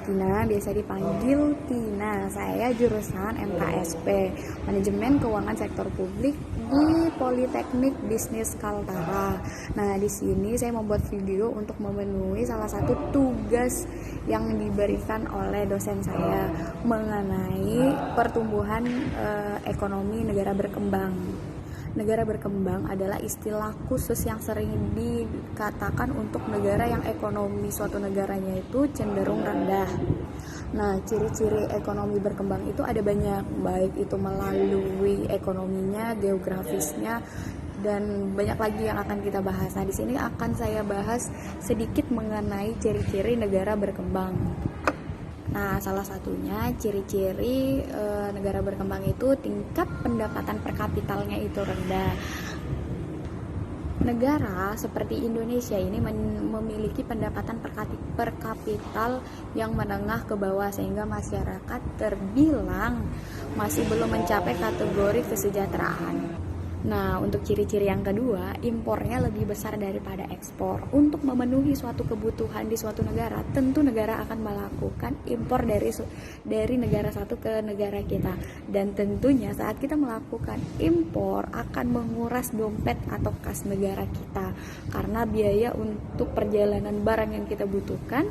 Tina, biasa dipanggil Tina. Saya jurusan MKSP, Manajemen Keuangan Sektor Publik di Politeknik Bisnis Kaltara. Nah, di sini saya membuat video untuk memenuhi salah satu tugas yang diberikan oleh dosen saya mengenai pertumbuhan ekonomi negara berkembang. Negara berkembang adalah istilah khusus yang sering dikatakan untuk negara yang ekonomi suatu negaranya itu cenderung rendah. Nah, ciri-ciri ekonomi berkembang itu ada banyak, baik itu melalui ekonominya, geografisnya, dan banyak lagi yang akan kita bahas. Nah, di sini akan saya bahas sedikit mengenai ciri-ciri negara berkembang. Nah, salah satunya ciri-ciri negara berkembang itu tingkat pendapatan per kapitalnya itu rendah. Negara seperti Indonesia ini memiliki pendapatan per kapital yang menengah ke bawah, sehingga masyarakat terbilang masih belum mencapai kategori kesejahteraan. Nah, untuk ciri-ciri yang kedua, impornya lebih besar daripada ekspor. Untuk memenuhi suatu kebutuhan di suatu negara, tentu negara akan melakukan impor dari negara satu ke negara kita. Dan tentunya saat kita melakukan impor akan menguras dompet atau kas negara kita. Karena biaya untuk perjalanan barang yang kita butuhkan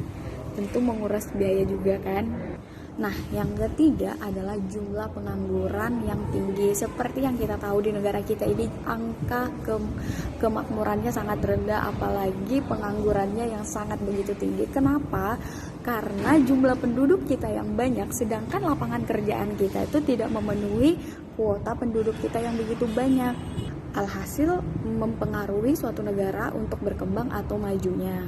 tentu menguras biaya juga kan. Nah, yang ketiga adalah jumlah pengangguran yang tinggi. Seperti yang kita tahu di negara kita ini angka kemakmurannya sangat rendah, apalagi penganggurannya yang sangat begitu tinggi. Kenapa? Karena jumlah penduduk kita yang banyak, sedangkan lapangan kerjaan kita itu tidak memenuhi kuota penduduk kita yang begitu banyak. Alhasil mempengaruhi suatu negara untuk berkembang atau majunya.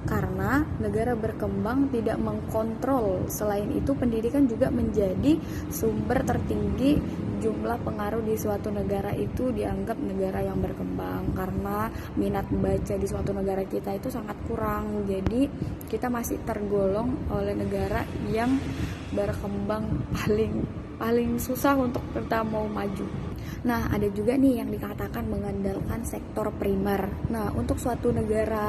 Karena negara berkembang tidak mengkontrol. Selain itu, pendidikan juga menjadi sumber tertinggi jumlah pengaruh di suatu negara itu dianggap negara yang berkembang. Karena minat baca di suatu negara kita itu sangat kurang. Jadi kita masih tergolong oleh negara yang berkembang paling susah untuk kita mau maju. Nah, ada juga nih yang dikatakan mengandalkan sektor primer. Nah, untuk suatu negara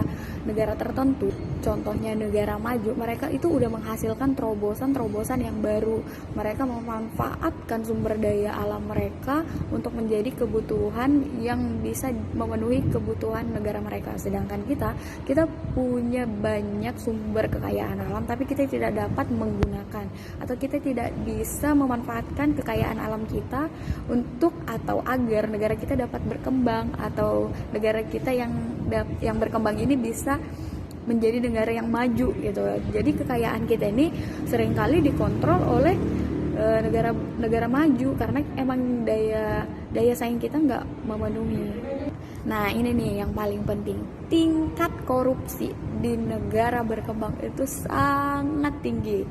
tertentu, contohnya negara maju, mereka itu udah menghasilkan terobosan yang baru. Mereka memanfaatkan sumber daya alam mereka untuk menjadi kebutuhan yang bisa memenuhi kebutuhan negara mereka. Sedangkan kita punya banyak sumber kekayaan alam, tapi kita tidak dapat menggunakan atau kita tidak bisa memanfaatkan kekayaan alam kita untuk atau agar negara kita dapat berkembang, atau negara kita yang berkembang ini bisa menjadi negara yang maju gitu. Jadi kekayaan kita ini seringkali dikontrol oleh negara maju karena emang daya saing kita nggak memenuhi. Nah, ini nih yang paling penting, tingkat korupsi di negara berkembang itu sangat tinggi.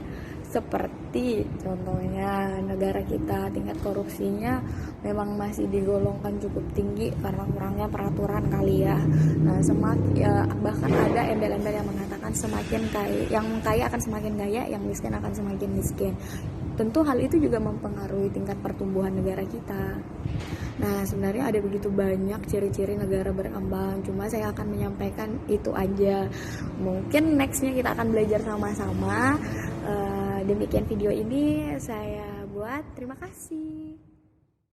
Seperti contohnya negara kita, tingkat korupsinya memang masih digolongkan cukup tinggi karena kurangnya peraturan kali ya. Nah, bahkan ada embel-embel yang mengatakan yang kaya akan semakin kaya, yang miskin akan semakin miskin. Tentu hal itu juga mempengaruhi tingkat pertumbuhan negara kita. Nah, sebenarnya ada begitu banyak ciri-ciri negara berkembang, cuma saya akan menyampaikan itu aja. Mungkin nextnya kita akan belajar sama-sama. Demikian video ini saya buat. Terima kasih.